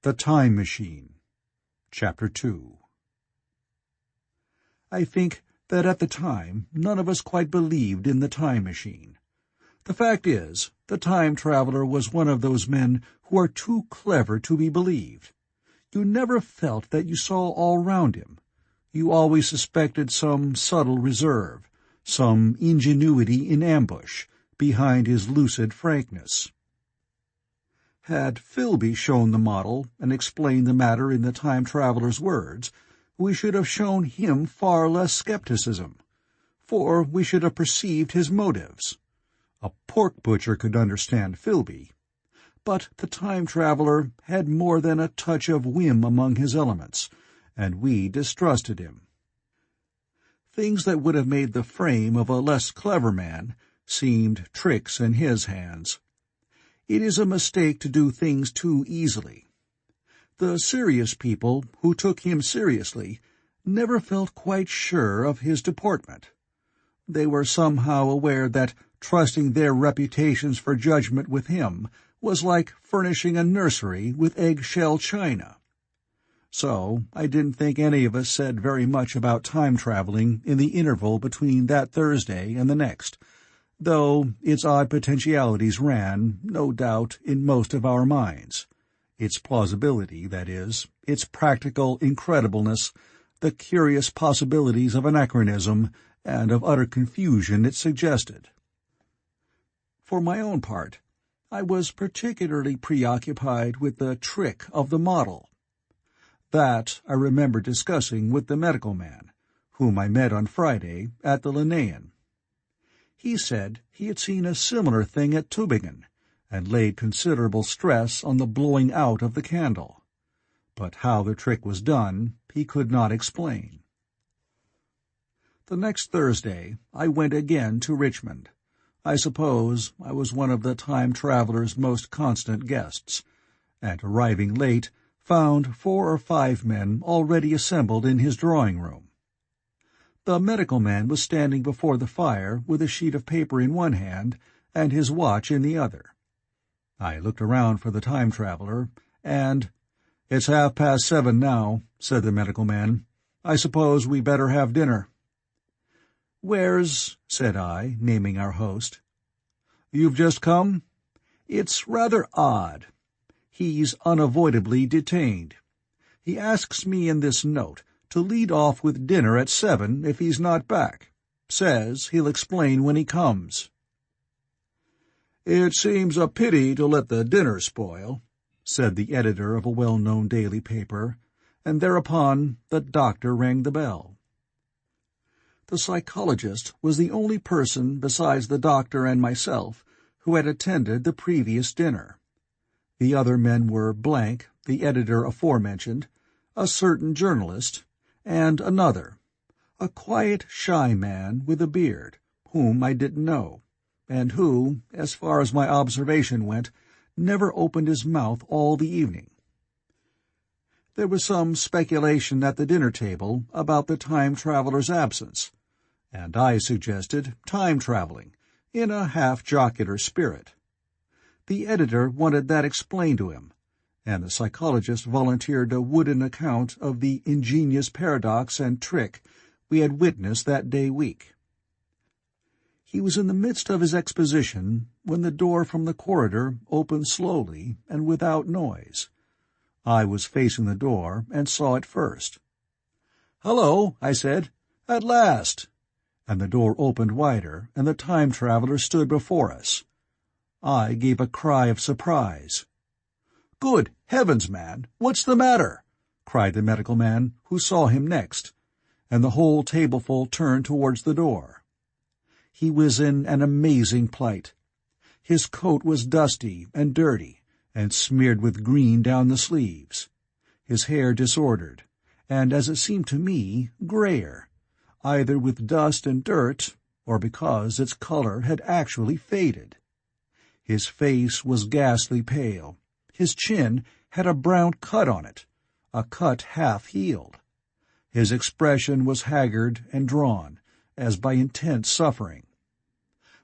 The Time Machine. Chapter 2. I think that at the time none of us quite believed in the time machine. The fact is, the time traveler was one of those men who are too clever to be believed. You never felt that you saw all round him. You always suspected some subtle reserve, some ingenuity in ambush, behind his lucid frankness. Had Philby shown the model and explained the matter in the time traveler's words, we should have shown him far less skepticism, for we should have perceived his motives. A pork butcher could understand Philby, but the time traveler had more than a touch of whim among his elements, and we distrusted him. Things that would have made the frame of a less clever man seemed tricks in his hands. It is a mistake to do things too easily. The serious people who took him seriously never felt quite sure of his deportment. They were somehow aware that trusting their reputations for judgment with him was like furnishing a nursery with eggshell china. So I didn't think any of us said very much about time-traveling in the interval between that Thursday and the next, though its odd potentialities ran, no doubt, in most of our minds. Its plausibility, that is, its practical incredibleness, the curious possibilities of anachronism and of utter confusion it suggested. For my own part, I was particularly preoccupied with the trick of the model. That I remember discussing with the medical man, whom I met on Friday at the Linnaean. He said he had seen a similar thing at Tübingen, and laid considerable stress on the blowing out of the candle. But how the trick was done, he could not explain. The next Thursday I went again to Richmond. I suppose I was one of the time traveler's most constant guests, and arriving late, found 4 or 5 men already assembled in his drawing-room. The medical man was standing before the fire with a sheet of paper in one hand and his watch in the other. I looked around for the time traveler, and, "It's 7:30 now," said the medical man. "I suppose we better have dinner." "Where's—" said I, naming our host. "You've just come? It's rather odd. He's unavoidably detained. He asks me in this note to lead off with dinner at 7 if he's not back. Says he'll explain when he comes." "It seems a pity to let the dinner spoil," said the editor of a well-known daily paper, and thereupon the doctor rang the bell. The psychologist was the only person besides the doctor and myself who had attended the previous dinner. The other men were Blank, the editor aforementioned, a certain journalist, and another, a quiet, shy man with a beard, whom I didn't know, and who, as far as my observation went, never opened his mouth all the evening. There was some speculation at the dinner-table about the time-traveler's absence, and I suggested time-traveling, in a half-jocular spirit. The editor wanted that explained to him, and the psychologist volunteered a wooden account of the ingenious paradox and trick we had witnessed that day week. He was in the midst of his exposition when the door from the corridor opened slowly and without noise. I was facing the door and saw it first. "Hello," I said. "At last!" And the door opened wider, and the time traveler stood before us. I gave a cry of surprise. "Good heavens, man, what's the matter?" cried the medical man, who saw him next, and the whole tableful turned towards the door. He was in an amazing plight. His coat was dusty and dirty, and smeared with green down the sleeves, his hair disordered, and, as it seemed to me, grayer, either with dust and dirt, or because its color had actually faded. His face was ghastly pale. His chin had a brown cut on it, a cut half-healed. His expression was haggard and drawn, as by intense suffering.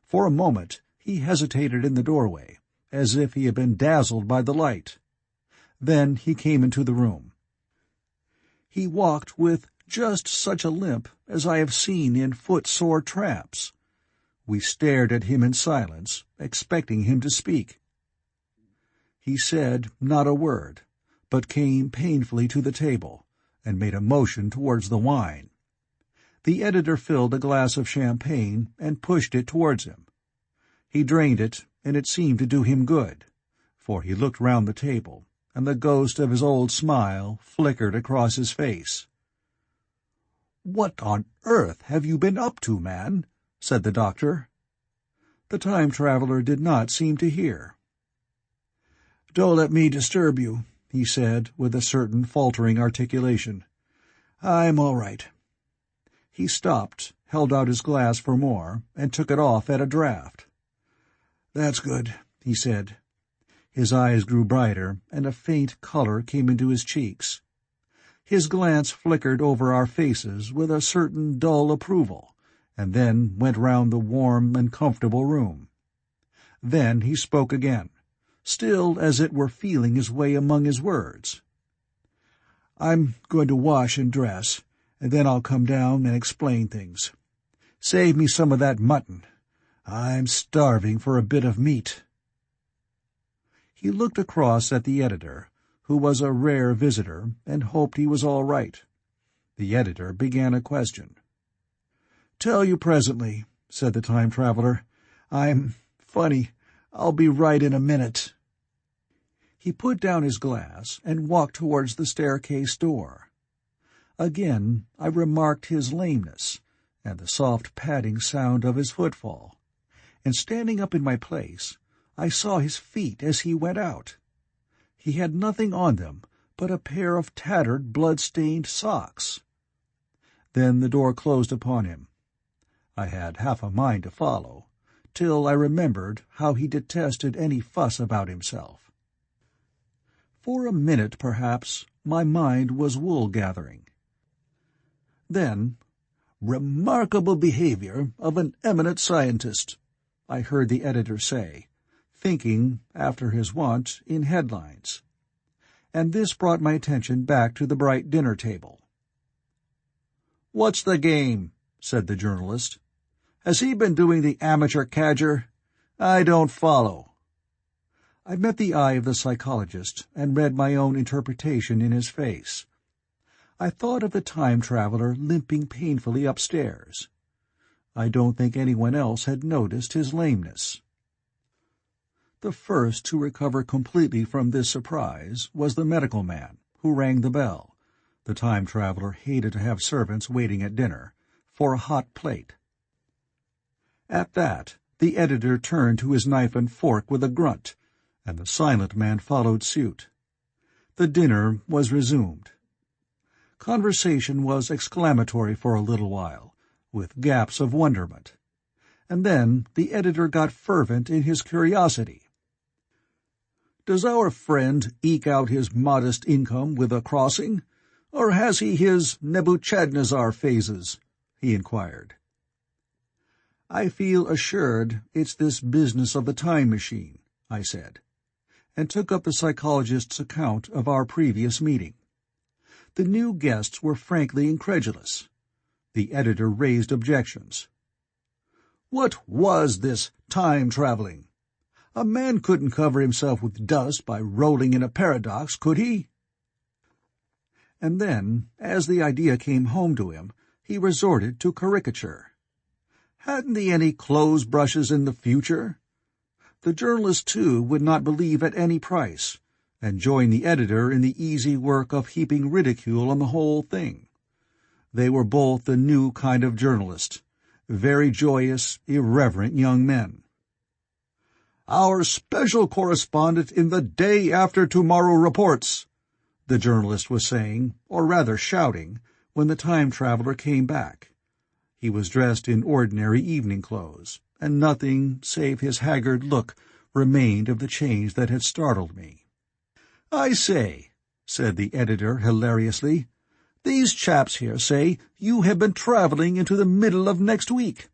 For a moment he hesitated in the doorway, as if he had been dazzled by the light. Then he came into the room. He walked with just such a limp as I have seen in foot-sore tramps. We stared at him in silence, expecting him to speak. He said not a word, but came painfully to the table and made a motion towards the wine. The editor filled a glass of champagne and pushed it towards him. He drained it, and it seemed to do him good, for he looked round the table, and the ghost of his old smile flickered across his face. "What on earth have you been up to, man?" said the doctor. The time-traveler did not seem to hear. "Don't let me disturb you," he said, with a certain faltering articulation. "I'm all right." He stopped, held out his glass for more, and took it off at a draught. "That's good," he said. His eyes grew brighter, and a faint color came into his cheeks. His glance flickered over our faces with a certain dull approval, and then went round the warm and comfortable room. Then he spoke again, still as it were feeling his way among his words. "I'm going to wash and dress, and then I'll come down and explain things. Save me some of that mutton. I'm starving for a bit of meat." He looked across at the editor, who was a rare visitor, and hoped he was all right. The editor began a question. "Tell you presently," said the time-traveler. Funny, I'll be right in a minute." He put down his glass and walked towards the staircase door. Again I remarked his lameness, and the soft padding sound of his footfall, and standing up in my place, I saw his feet as he went out. He had nothing on them but a pair of tattered, blood-stained socks. Then the door closed upon him. I had half a mind to follow, till I remembered how he detested any fuss about himself. For a minute, perhaps, my mind was wool-gathering. Then, "Remarkable behavior of an eminent scientist," I heard the editor say, thinking, after his wont, in headlines. And this brought my attention back to the bright dinner table. "What's the game?" said the journalist. "Has he been doing the amateur cadger? I don't follow." I met the eye of the psychologist and read my own interpretation in his face. I thought of the time-traveler limping painfully upstairs. I don't think anyone else had noticed his lameness. The first to recover completely from this surprise was the medical man, who rang the bell. The time-traveler hated to have servants waiting at dinner, for a hot plate. At that, the editor turned to his knife and fork with a grunt, and the silent man followed suit. The dinner was resumed. Conversation was exclamatory for a little while, with gaps of wonderment. And then the editor got fervent in his curiosity. "Does our friend eke out his modest income with a crossing, or has he his Nebuchadnezzar phases?" he inquired. "I feel assured it's this business of the time machine," I said, and took up the psychologist's account of our previous meeting. The new guests were frankly incredulous. The editor raised objections. "What was this time-traveling? A man couldn't cover himself with dust by rolling in a paradox, could he?" And then, as the idea came home to him, he resorted to caricature. Hadn't he any clothes-brushes in the future? The journalist, too, would not believe at any price, and joined the editor in the easy work of heaping ridicule on the whole thing. They were both the new kind of journalist, very joyous, irreverent young men. "Our special correspondent in the Day After Tomorrow reports," the journalist was saying, or rather shouting, when the time-traveler came back. He was dressed in ordinary evening clothes, and nothing save his haggard look remained of the change that had startled me. "I say," said the editor hilariously, "these chaps here say you have been travelling into the middle of next week.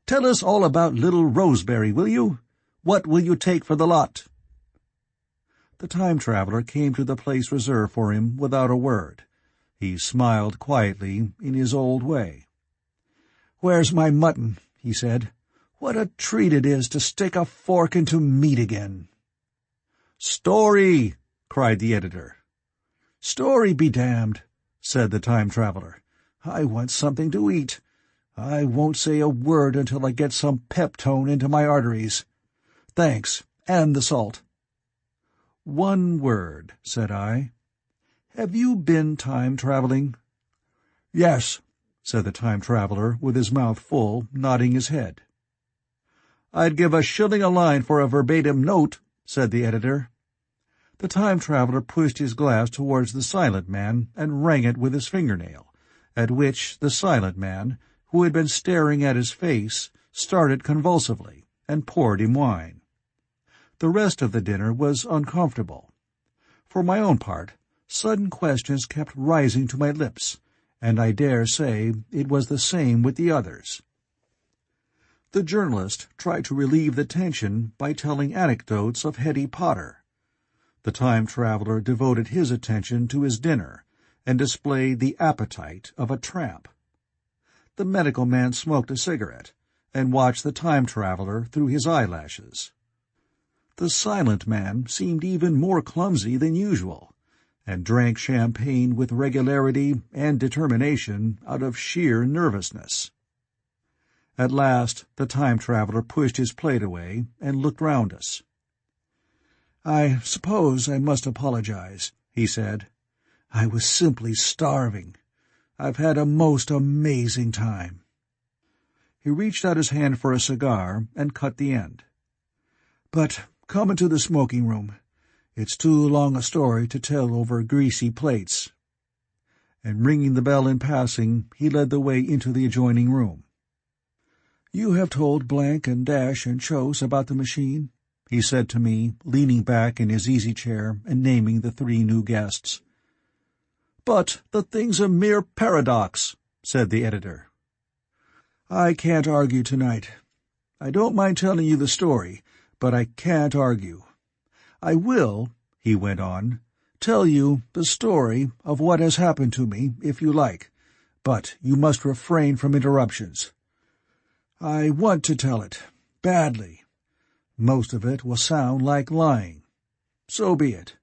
Tell us all about little Rosebery, will you? What will you take for the lot?" The time-traveler came to the place reserved for him without a word. He smiled quietly in his old way. "Where's my mutton?" he said. "What a treat it is to stick a fork into meat again." "Story!" cried the editor. "Story be damned," said the time-traveler. "I want something to eat. I won't say a word until I get some peptone into my arteries. Thanks, and the salt." "One word," said I. "Have you been time-traveling?" "Yes," said the time-traveler, with his mouth full, nodding his head. "I'd give a shilling a line for a verbatim note," said the editor. The time-traveler pushed his glass towards the silent man and rang it with his fingernail, at which the silent man, who had been staring at his face, started convulsively, and poured him wine. The rest of the dinner was uncomfortable. For my own part, sudden questions kept rising to my lips, and I dare say it was the same with the others. The journalist tried to relieve the tension by telling anecdotes of Hetty Potter. The time-traveler devoted his attention to his dinner, and displayed the appetite of a tramp. The medical man smoked a cigarette, and watched the time-traveler through his eyelashes. The silent man seemed even more clumsy than usual, and drank champagne with regularity and determination out of sheer nervousness. At last the time-traveler pushed his plate away and looked round us. "I suppose I must apologize," he said. "I was simply starving. I've had a most amazing time." He reached out his hand for a cigar and cut the end. "But come into the smoking-room. It's too long a story to tell over greasy plates." And ringing the bell in passing, he led the way into the adjoining room. "You have told Blank and Dash and Chose about the machine?" he said to me, leaning back in his easy-chair and naming the 3 new guests. "But the thing's a mere paradox," said the editor. "I can't argue tonight. I don't mind telling you the story, but I can't argue. I will," he went on, "tell you the story of what has happened to me, if you like, but you must refrain from interruptions. I want to tell it, badly. Most of it will sound like lying. So be it.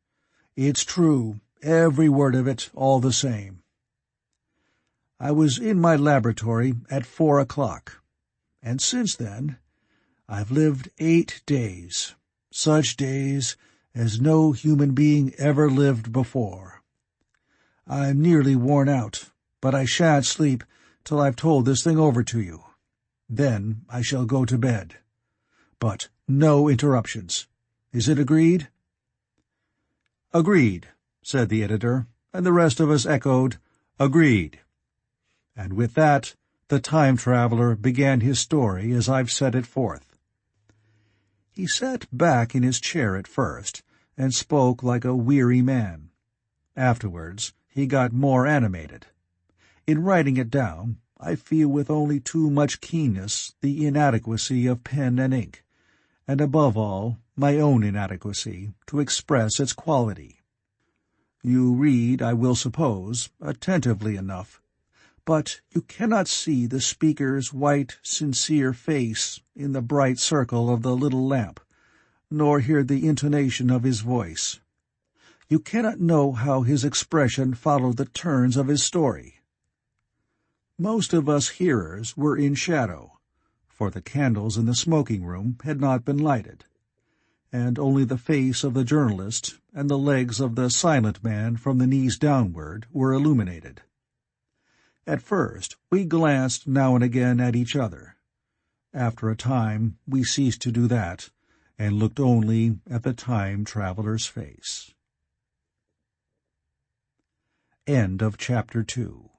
It's true, every word of it, all the same. I was in my laboratory at 4 o'clock, and since then I've lived 8 days, such days as no human being ever lived before. I'm nearly worn out, but I shan't sleep till I've told this thing over to you. Then I shall go to bed. But no interruptions. Is it agreed?" "Agreed," said the editor, and the rest of us echoed, "Agreed." And with that, the time-traveler began his story as I've set it forth. He sat back in his chair at first, and spoke like a weary man. Afterwards, he got more animated. In writing it down, I feel with only too much keenness the inadequacy of pen and ink, and above all, my own inadequacy to express its quality. You read, I will suppose, attentively enough, but you cannot see the speaker's white, sincere face in the bright circle of the little lamp, nor hear the intonation of his voice. You cannot know how his expression followed the turns of his story. Most of us hearers were in shadow, for the candles in the smoking-room had not been lighted, and only the face of the journalist and the legs of the silent man from the knees downward were illuminated. At first we glanced now and again at each other. After a time we ceased to do that, and looked only at the time-traveler's face. End of Chapter 2.